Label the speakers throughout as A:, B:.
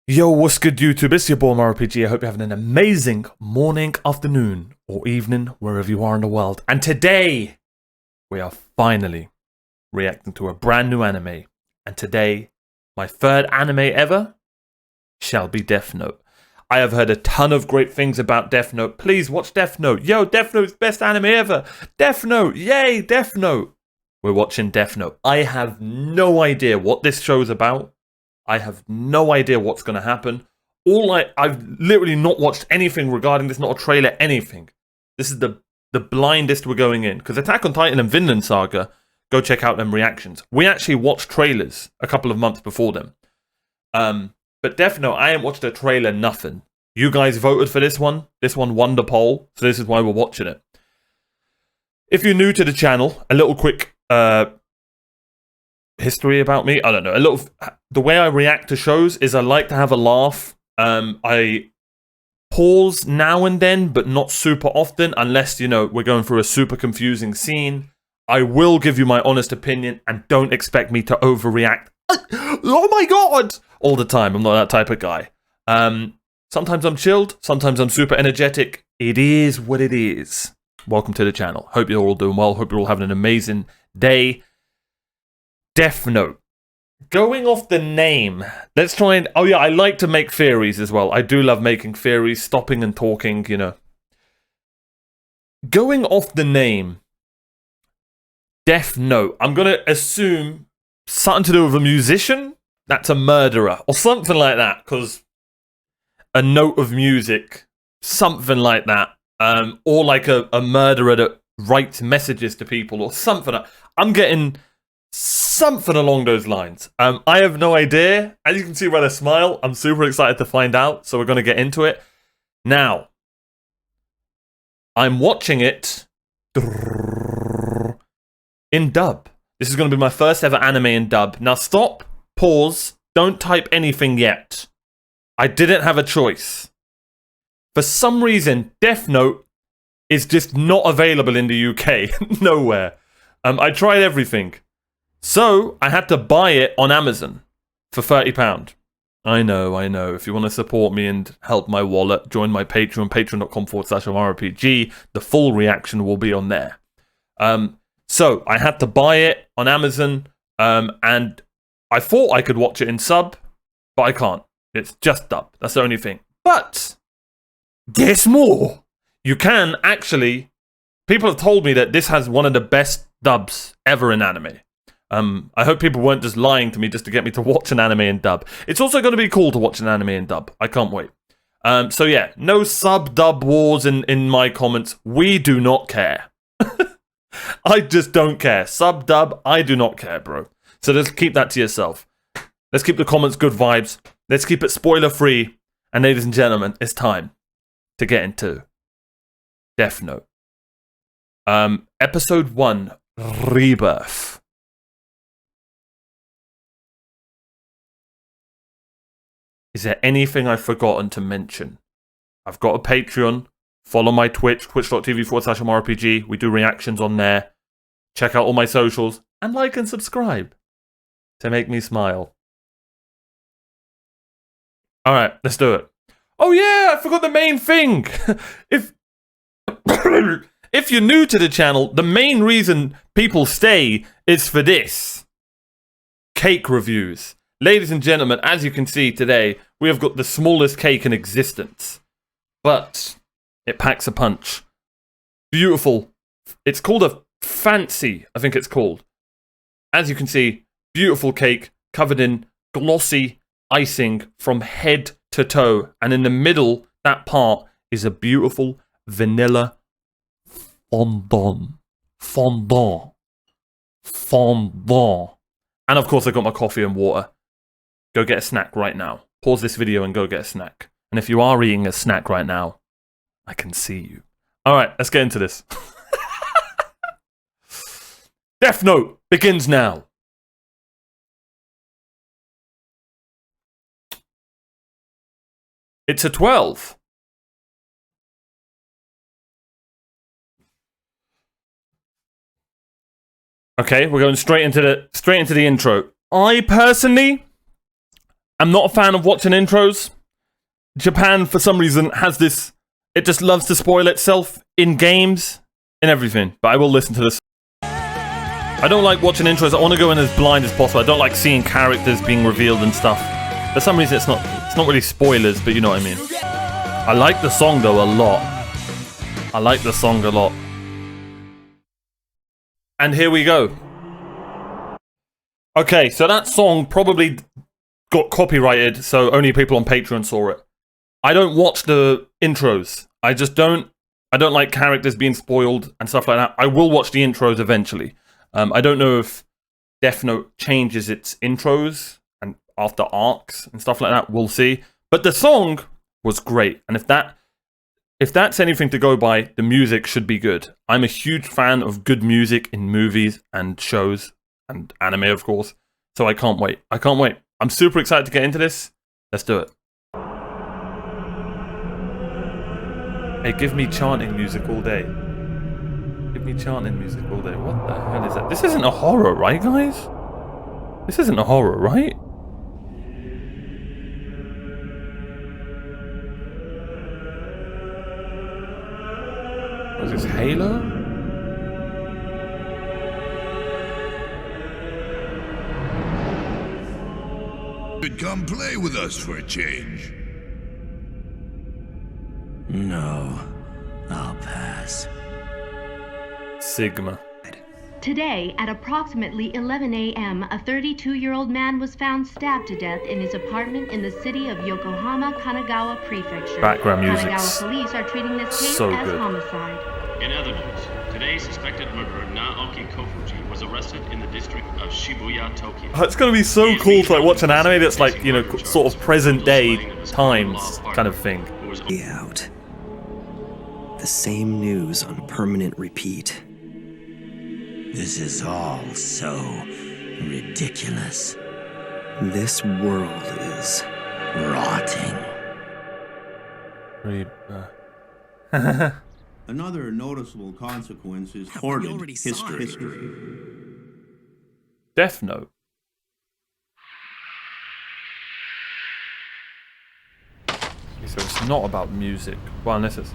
A: Yo, what's good, YouTube? It's your boy OmarioRpg. I hope you're having an amazing morning, afternoon, or evening, wherever you are in the world. And today, we are finally reacting to a brand new anime. And today, my third anime ever shall be Deathnote. I have heard a ton of great things about Deathnote. Please watch Deathnote. Yo, Deathnote's best anime ever. Deathnote, yay, Deathnote. We're watching Deathnote. I have no idea what this show's about. I have no idea what's going to happen. I've literally not watched anything regarding this, not a trailer, anything. This is the blindest we're going in. Because Attack on Titan and Vinland Saga, go check out them reactions. We actually watched trailers a couple of months before them. But Deathnote, I ain't watched a trailer, nothing. You guys voted for this one. This one won the poll, so this is why we're watching it. If you're new to the channel, a little quick history about me. I don't know. The way I react to shows is I like to have a laugh. I pause now and then, but not super often, unless, you know, we're going through a super confusing scene. I will give you my honest opinion, and don't expect me to overreact. Oh my god! All the time. I'm not that type of guy. Sometimes I'm chilled. Sometimes I'm super energetic. It is what it is. Welcome to the channel. Hope you're all doing well. Hope you're all having an amazing day. Deathnote. Going off the name, let's try and... Oh yeah, I like to make theories as well. I do love making theories, stopping and talking, you know. Going off the name, Deathnote, I'm going to assume something to do with a musician that's a murderer, or something like that, because a note of music, something like that, or like a murderer that writes messages to people, or something. I'm getting... something along those lines. I have no idea. As you can see by the smile, I'm super excited to find out, so we're going to get into it. Now, I'm watching it in dub. This is going to be my first ever anime in dub. Now stop, pause, don't type anything yet. I didn't have a choice. For some reason, Deathnote is just not available in the UK. Nowhere. I tried everything. So, I had to buy it on Amazon for £30. I know. If you want to support me and help my wallet, join my Patreon, patreon.com/OmarioRpg. The full reaction will be on there. So, I had to buy it on Amazon, and I thought I could watch it in sub, but I can't. It's just dub. That's the only thing. But, guess more. You can actually... People have told me that this has one of the best dubs ever in anime. I hope people weren't just lying to me just to get me to watch an anime in dub. It's also going to be cool to watch an anime in dub. I can't wait. So yeah, no sub-dub wars in my comments. We do not care. I just don't care. Sub-dub, I do not care, bro. So let's keep that to yourself. Let's keep the comments good vibes. Let's keep it spoiler-free. And ladies and gentlemen, it's time to get into Deathnote. Episode 1, Rebirth. Is there anything I've forgotten to mention? I've got a Patreon. Follow my Twitch, twitch.tv/OmarioRpg. We do reactions on there. Check out all my socials. And like and subscribe to make me smile. Alright, let's do it. Oh yeah, I forgot the main thing. If you're new to the channel, the main reason people stay is for this. Cake reviews. Ladies and gentlemen, as you can see today, we have got the smallest cake in existence. But it packs a punch. Beautiful. It's called a fancy, I think it's called. As you can see, beautiful cake covered in glossy icing from head to toe. And in the middle, that part is a beautiful vanilla fondant. Fondant. Fondant. And of course, I got my coffee and water. Go get a snack right now. Pause this video and go get a snack. And if you are eating a snack right now, I can see you. Alright, let's get into this. Deathnote begins now. It's a 12. Okay, we're going straight into the intro. I personally I'm not a fan of watching intros. Japan, for some reason, has this... It just loves to spoil itself in games and everything. But I will listen to this. I don't like watching intros. I want to go in as blind as possible. I don't like seeing characters being revealed and stuff. For some reason, it's not really spoilers, but you know what I mean. I like the song, though, a lot. I like the song a lot. And here we go. Okay, so that song probably got copyrighted, so only people on Patreon saw it. I don't watch the intros. I don't like characters being spoiled and stuff like that. I will watch the intros eventually. I don't know if Deathnote changes its intros and after arcs and stuff like that. We'll see. But the song was great, and if that's anything to go by, the music should be good. I'm a huge fan of good music in movies and shows and anime, of course. So I can't wait. I can't wait. I'm super excited to get into this. Let's do it. Hey, give me chanting music all day. Give me chanting music all day. What the hell is that? This isn't a horror, right, guys? This isn't a horror, right? What is this, Halo?
B: Could come play with us for a change.
C: No, I'll pass.
A: Sigma.
D: Today, at approximately 11 a.m., a 32-year-old man was found stabbed to death in his apartment in the city of Yokohama, Kanagawa Prefecture.
A: Background music.
D: Kanagawa police are treating this case
A: So
D: as
A: good.
D: homicide.
E: In other news, today's suspected murderer Naoki Kofuji was arrested in the district of Shibuya, Tokyo.
A: It's gonna be so cool to like watch an anime that's like, you know, sort of present day times kind of thing.
C: Out. The same news on permanent repeat. This is all so ridiculous. This world is rotting.
F: Another noticeable consequence is hoarded history.
A: Deathnote. So it's not about music. Well, unless it's...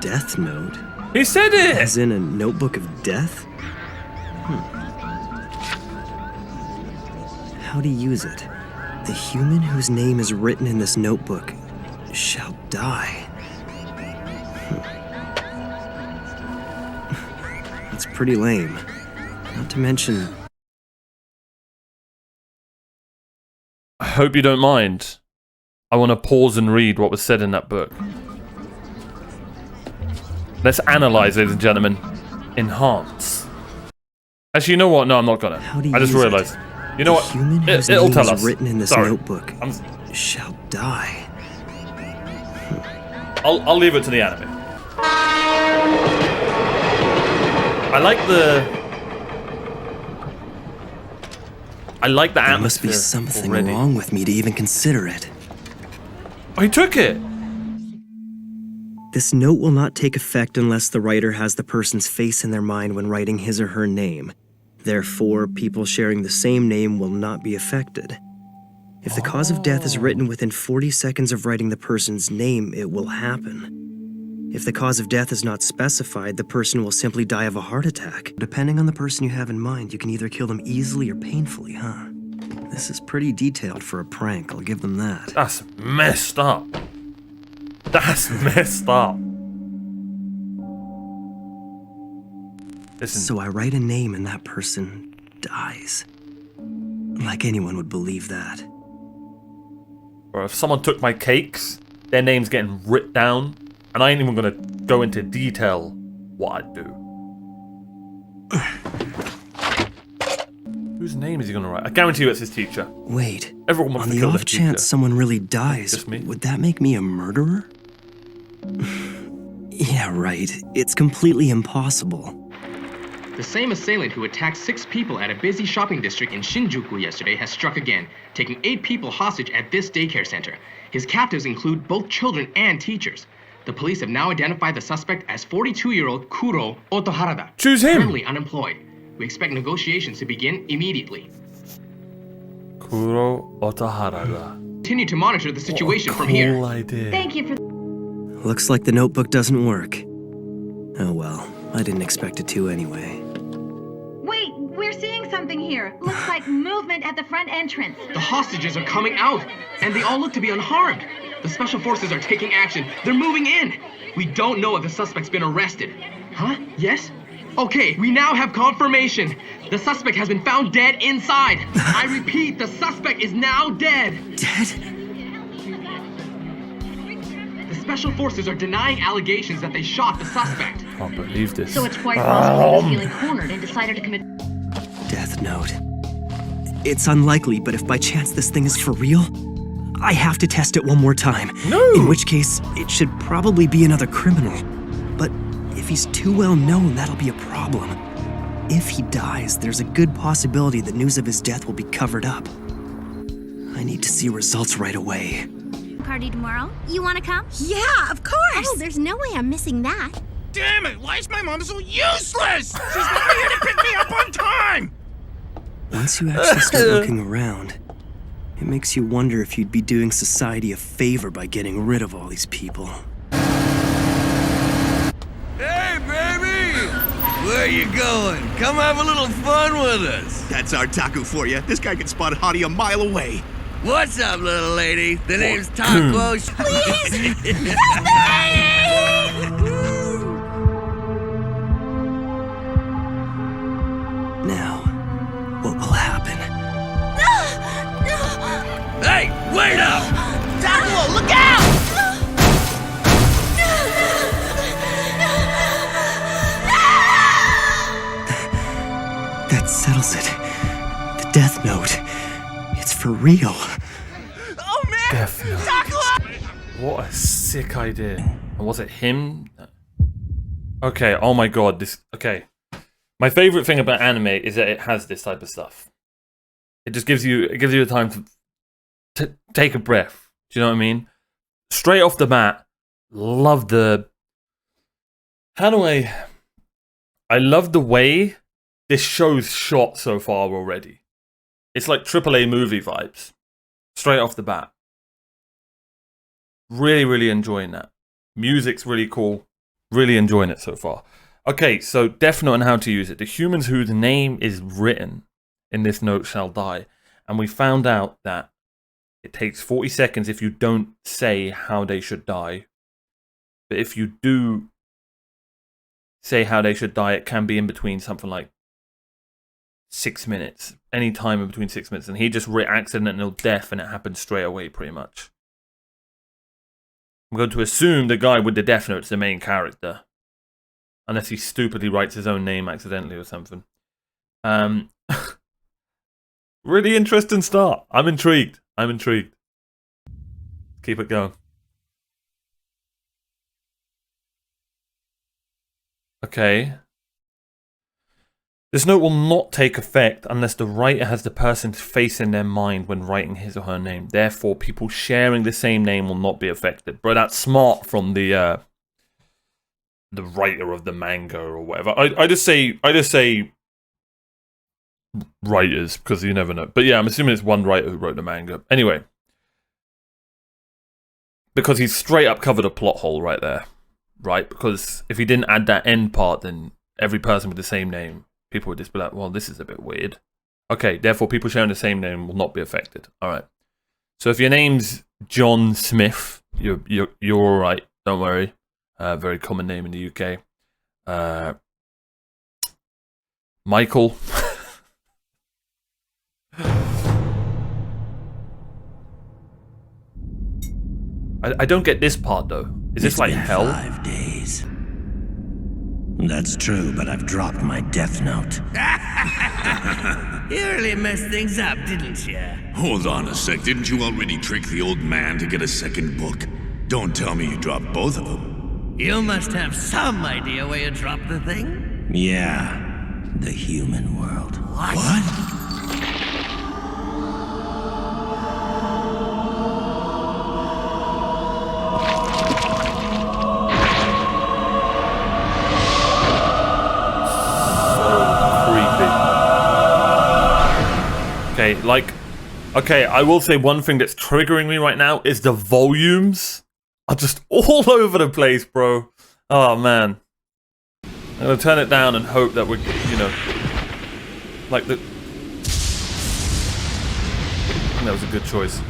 C: Deathnote?
A: He said it!
C: As in a notebook of death? How to use it? The human whose name is written in this notebook shall die. It's pretty lame. Not to mention...
A: I hope you don't mind. I want to pause and read what was said in that book. Let's analyze, ladies and gentlemen. Enhance. Actually, you know what? No, I'm not gonna. I just realized. You know what?
C: Human whose
A: It'll
C: name
A: tell
C: is
A: us.
C: written in this
A: Sorry.
C: notebook shall die.
A: I'll leave it to the anime. I like the
C: There must
A: atmosphere
C: be something
A: already.
C: wrong with me to even consider it.
A: Oh, he took it!
C: This note will not take effect unless the writer has the person's face in their mind when writing his or her name. Therefore, people sharing the same name will not be affected. If the cause of death is written within 40 seconds of writing the person's name, it will happen. If the cause of death is not specified, the person will simply die of a heart attack. Depending on the person you have in mind, you can either kill them easily or painfully, huh? This is pretty detailed for a prank, I'll give them that.
A: That's messed up. That's messed up. Listen.
C: So I write a name and that person dies. Like anyone would believe that.
A: Or if someone took my cakes, their name's getting written down, and I ain't even gonna go into detail what I'd do. Whose name is he gonna write? I guarantee you it's his teacher.
C: Wait,
A: Everyone wants
C: on
A: to
C: the
A: kill their
C: off chance
A: teacher.
C: someone really dies,
A: Just me?
C: would that make me a murderer? Yeah, right. It's completely impossible.
G: The same assailant who attacked 6 people at a busy shopping district in Shinjuku yesterday has struck again, taking 8 people hostage at this daycare center. His captives include both children and teachers. The police have now identified the suspect as 42-year-old Kuro Otoharada.
A: Choose him.
G: Currently unemployed. We expect negotiations to begin immediately.
A: Kuro Otoharada.
G: Continue to monitor the situation
A: What a
G: from here.
A: cool idea.
D: Thank you for...
C: Looks like the notebook doesn't work. Oh well, I didn't expect it to anyway.
D: Wait, we're seeing something here. Looks like movement at the front entrance.
G: The hostages are coming out, and they all look to be unharmed. The special forces are taking action. They're moving in. We don't know if the suspect's been arrested. Huh? Yes? Okay, we now have confirmation. The suspect has been found dead inside. I repeat, the suspect is now dead.
C: Dead?
G: The special forces are denying allegations that they shot the suspect.
A: Can't believe this.
D: So it's quite possible he was feeling cornered and decided to commit...
C: Deathnote. It's unlikely, but if by chance this thing is for real, I have to test it one more time.
A: No!
C: In which case, it should probably be another criminal. But if he's too well known, that'll be a problem. If he dies, there's a good possibility the news of his death will be covered up. I need to see results right away.
H: Party tomorrow? You want to come?
I: Yeah, of course!
H: Oh, there's no way I'm missing that.
J: Damn it! Why is my mom so useless? She's never here to pick me up on time!
C: Once you actually start looking around, it makes you wonder if you'd be doing society a favor by getting rid of all these people.
B: Hey, baby! Where you going? Come have a little fun with us.
J: That's our Taku for you. This guy can spot a hottie a mile away.
B: What's up, little lady? The name's Taco.
I: Please!
C: Now, what will happen?
B: Hey, wait up!
I: Taku, look out!
C: That settles it. The Deathnote. It's for real.
I: Oh man!
A: Deathnote.
I: Taku!
A: What a sick idea. And was it him? Okay, oh my god, this... Okay. My favorite thing about anime is that it has this type of stuff. It just gives you... It gives you the time to take a breath. Do you know what I mean? Straight off the bat, love the... How do I love the way this show's shot so far already. It's like AAA movie vibes. Straight off the bat. Really, really enjoying that. Music's really cool. Really enjoying it so far. Okay, so Deathnote and how to use it. The humans whose name is written in this note shall die. And we found out that it takes 40 seconds if you don't say how they should die. But if you do say how they should die, it can be in between something like 6 minutes. Any time in between 6 minutes. And he just writ accidental death and it happened straight away, pretty much. I'm going to assume the guy with the Death Note is the main character. Unless he stupidly writes his own name accidentally or something. Really interesting start. I'm intrigued. I'm intrigued. Keep it going. Okay. This note will not take effect unless the writer has the person's face in their mind when writing his or her name. Therefore, people sharing the same name will not be affected. Bro, that's smart from the writer of the manga or whatever. I just say writers because you never know. But yeah, I'm assuming it's one writer who wrote the manga. Anyway, because he's straight up covered a plot hole right there, right? Because if he didn't add that end part, then every person with the same name, people would just be like, well, this is a bit weird. Okay, therefore, people sharing the same name will not be affected. All right. So if your name's John Smith, you're all right. Don't worry. Very common name in the UK. Michael. I don't get this part though. Is this like hell?
K: 5 days. That's true, but I've dropped my Death Note.
B: You really messed things up, didn't you? Hold on a sec. Didn't you already trick the old man to get a second book? Don't tell me you dropped both of them.
K: You must have some idea where you dropped the thing? Yeah. the human world.
J: What?
A: Okay, like, okay, I will say one thing that's triggering me right now is the volumes are just all over the place, bro. Oh, man. I'm gonna turn it down and hope that we're, you know, like the... I think that was a good choice.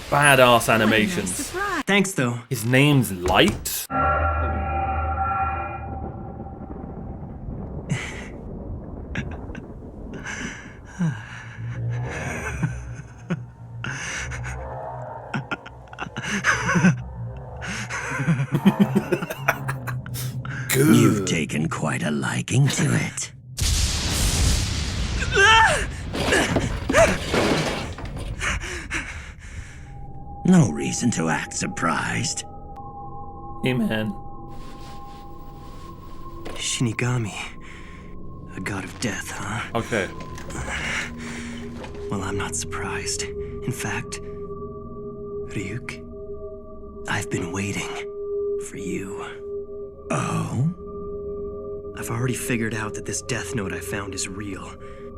A: Badass animations.
C: Thanks, though.
A: His name's Light?
K: You've taken quite a liking to it. No reason to act surprised.
A: Hey, man.
C: Shinigami. A god of death, huh?
A: Okay.
C: Well, I'm not surprised. In fact, Ryuk, I've been waiting for you.
K: Oh?
C: I've already figured out that this Deathnote I found is real.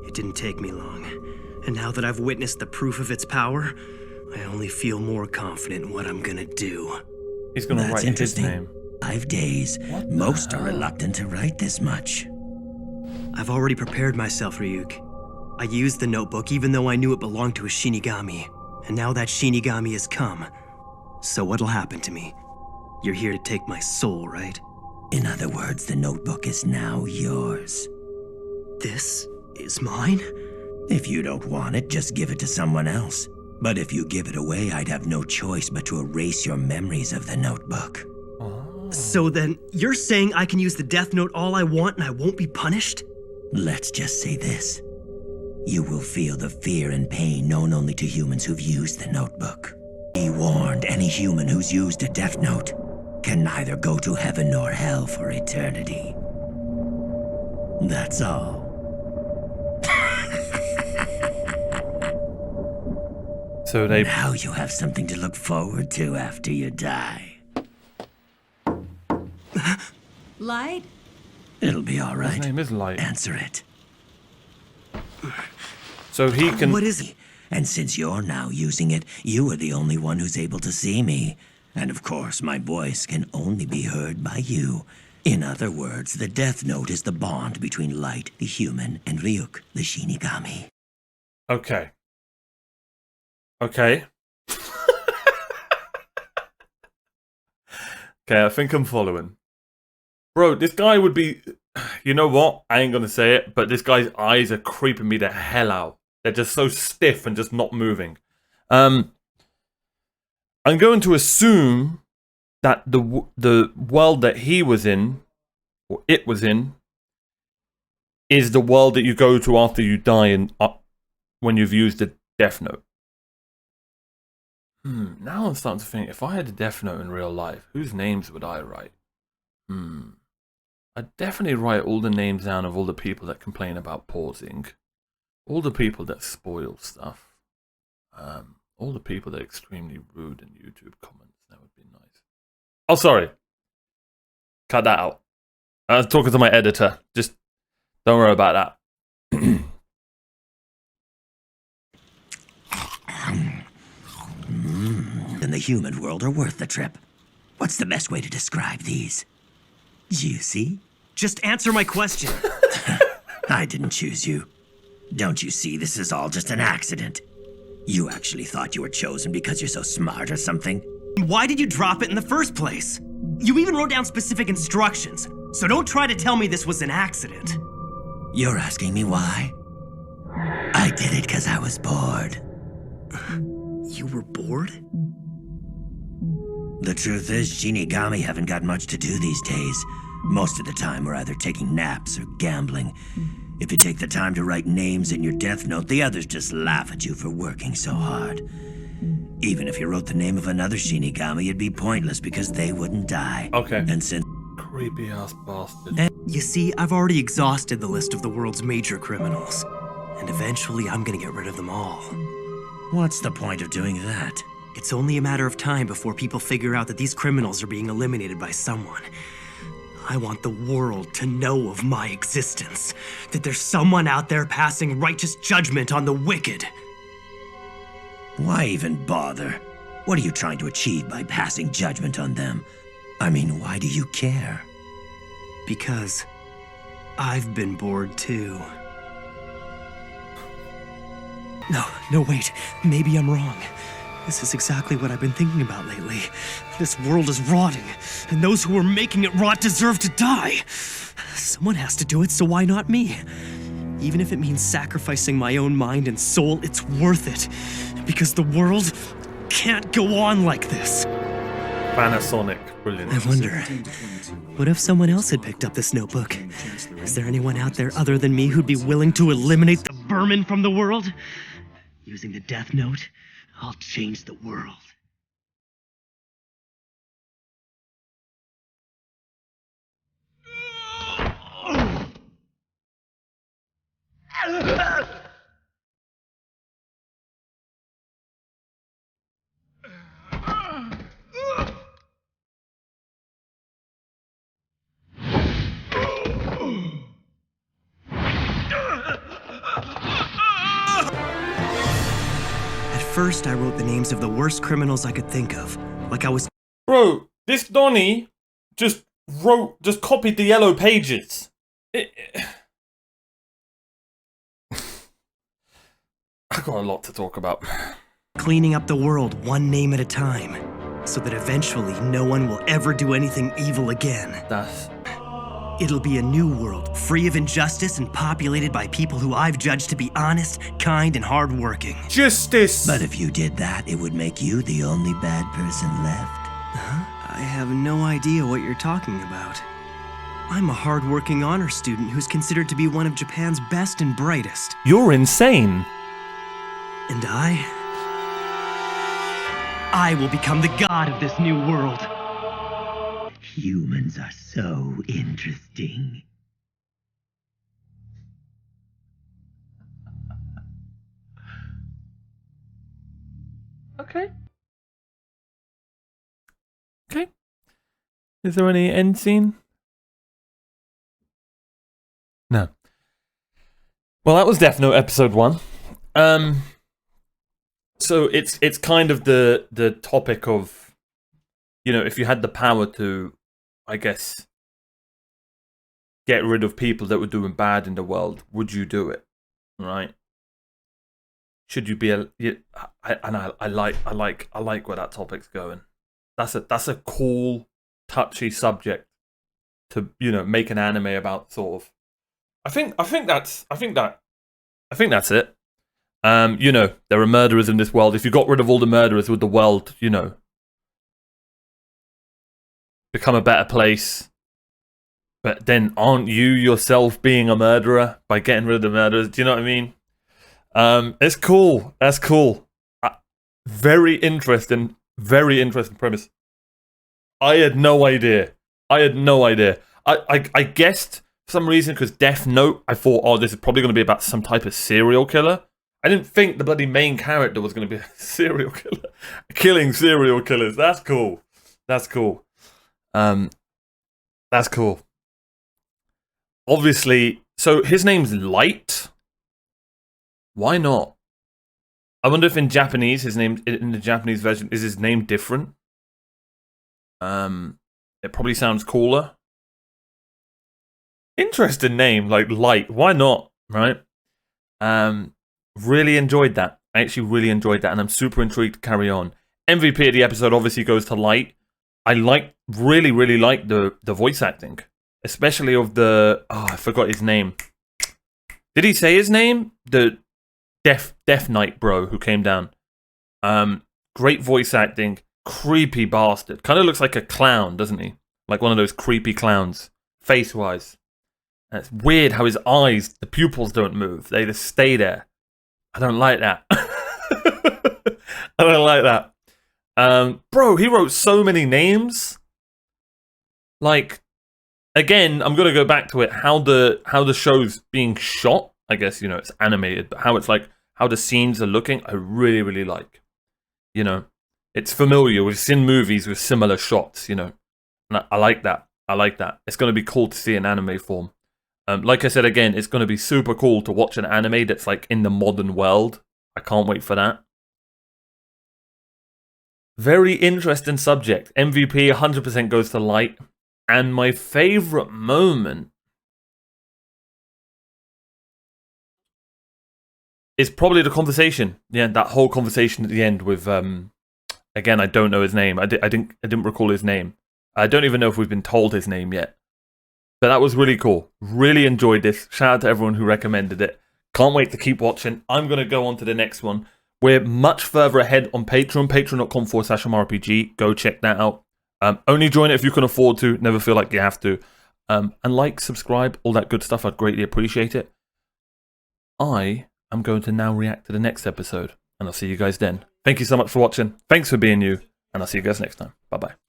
C: It didn't take me long. And now that I've witnessed the proof of its power, I only feel more confident in what I'm gonna do.
A: He's gonna
K: That's
A: write his
K: interesting.
A: name.
K: 5 days. Most are reluctant to write this much.
C: I've already prepared myself, Ryuk. I used the notebook even though I knew it belonged to a Shinigami. And now that Shinigami has come. So what'll happen to me? You're here to take my soul, right?
K: In other words, the notebook is now yours.
C: This is mine?
K: If you don't want it, just give it to someone else. But if you give it away, I'd have no choice but to erase your memories of the notebook.
C: So then, you're saying I can use the Deathnote all I want and I won't be punished?
K: Let's just say this. You will feel the fear and pain known only to humans who've used the notebook. Be warned, any human who's used a Deathnote can neither go to heaven nor hell for eternity. That's all.
A: So they...
K: Now you have something to look forward to after you die.
L: Light?
K: It'll be all right.
A: His name is Light.
K: Answer it.
A: So he can...
C: What is it?
K: And since you're now using it, you are the only one who's able to see me. And of course, my voice can only be heard by you. In other words, the Deathnote is the bond between Light, the human, and Ryuk, the Shinigami.
A: Okay. Okay. Okay, I think I'm following. Bro, this guy would be... You know what? I ain't gonna say it, but this guy's eyes are creeping me the hell out. They're just so stiff and just not moving. I'm going to assume that the world that he was in, or it was in, is the world that you go to after you die and when you've used the Deathnote. Now I'm starting to think, if I had a Deathnote in real life, whose names would I write? I'd definitely write all the names down of all the people that complain about pausing. All the people that spoil stuff. All the people that are extremely rude in YouTube comments. That would be nice. Oh, sorry. Cut that out. I was talking to my editor. Just don't worry about that.
K: And the human world are worth the trip. What's the best way to describe these? Juicy?
C: Just answer my question.
K: I didn't choose you. Don't you see, this is all just an accident. You actually thought you were chosen because you're so smart or something?
C: Why did you drop it in the first place? You even wrote down specific instructions, so don't try to tell me this was an accident.
K: You're asking me why? I did it because I was bored.
C: You were bored?
K: The truth is, Shinigami haven't got much to do these days. Most of the time, we're either taking naps or gambling. If you take the time to write names in your Deathnote, the others just laugh at you for working so hard. Even if you wrote the name of another Shinigami, it'd be pointless because they wouldn't die.
A: Okay.
K: And since...
A: Creepy ass bastard.
C: You see, I've already exhausted the list of the world's major criminals. And eventually I'm gonna get rid of them all.
K: What's the point of doing that?
C: It's only a matter of time before people figure out that these criminals are being eliminated by someone. I want the world to know of my existence. That there's someone out there passing righteous judgment on the wicked.
K: Why even bother? What are you trying to achieve by passing judgment on them? I mean, why do you care?
C: Because I've been bored too. No, wait. Maybe I'm wrong. This is exactly what I've been thinking about lately. This world is rotting, and those who are making it rot deserve to die. Someone has to do it, so why not me? Even if it means sacrificing my own mind and soul, it's worth it. Because the world can't go on like this.
A: Panasonic, brilliant.
C: I wonder, what if someone else had picked up this notebook? Is there anyone out there other than me who'd be willing to eliminate the vermin from the world? Using the Death Note, I'll change the world. First, I wrote the names of the worst criminals I could think of. Like I was...
A: Bro, this Donnie just copied the yellow pages. I got a lot to talk about.
C: Cleaning up the world one name at a time. So that eventually no one will ever do anything evil again. It'll be a new world, free of injustice and populated by people who I've judged to be honest, kind, and hardworking.
A: Justice!
K: But if you did that, it would make you the only bad person left.
C: Huh? I have no idea what you're talking about. I'm a hardworking honor student who's considered to be one of Japan's best and brightest.
A: You're insane.
C: And I will become the god of this new world.
K: Humans are so interesting.
A: Okay. Is there any end scene? No. Well, that was Deathnote episode 1. So it's kind of the topic of, you know, if you had the power to, I guess, get rid of people that were doing bad in the world, would you do it? Right? Should you be I like where that topic's going. That's a cool, touchy subject to, you know, make an anime about, sort of. I think that's it. You know, there are murderers in this world. If you got rid of all the murderers, would the world, you know, become a better place? But then aren't you yourself being a murderer by getting rid of the murderers? Do you know what I mean? It's cool. That's cool. Very interesting premise. I had no idea. I guessed for some reason, because Deathnote, I thought, oh, this is probably going to be about some type of serial killer. I didn't think the bloody main character was going to be a serial killer. Killing serial killers. That's cool. That's cool. Obviously, so his name's Light. Why not? I wonder if in Japanese, in the Japanese version, is his name different? It probably sounds cooler. Interesting name, like Light. Why not? Right? Really enjoyed that. I actually really enjoyed that, and I'm super intrigued to carry on. MVP of the episode obviously goes to Light. I really like the voice acting, especially of the, I forgot his name. Did he say his name? The Death Knight bro who came down. Great voice acting. Creepy bastard. Kind of looks like a clown, doesn't he? Like one of those creepy clowns, face-wise. And it's weird how his eyes, the pupils don't move. They just stay there. I don't like that. I don't like that. Bro, he wrote so many names. Like, again, I'm gonna go back to it. How the show's being shot. I guess, you know, it's animated, but how it's like, how the scenes are looking, I really, really like. You know, it's familiar. We've seen movies with similar shots, you know, and I like that. I like that. It's going to be cool to see in anime form. Like I said, again, it's going to be super cool to watch an anime that's like in the modern world. I can't wait for that. Very interesting subject. MVP 100% goes to Light. And my favorite moment is probably the conversation. Yeah, that whole conversation at the end with again, I don't know his name. I didn't recall his name. I don't even know if we've been told his name yet. But that was really cool. Really enjoyed this. Shout out to everyone who recommended it. Can't wait to keep watching. I'm going to go on to the next one. We're much further ahead on Patreon. Patreon.com/OmarioRpg. Go check that out. Only join it if you can afford to. Never feel like you have to. And like, subscribe, all that good stuff. I'd greatly appreciate it. I'm going to now react to the next episode, and I'll see you guys then. Thank you so much for watching. Thanks for being you, and I'll see you guys next time. Bye-bye.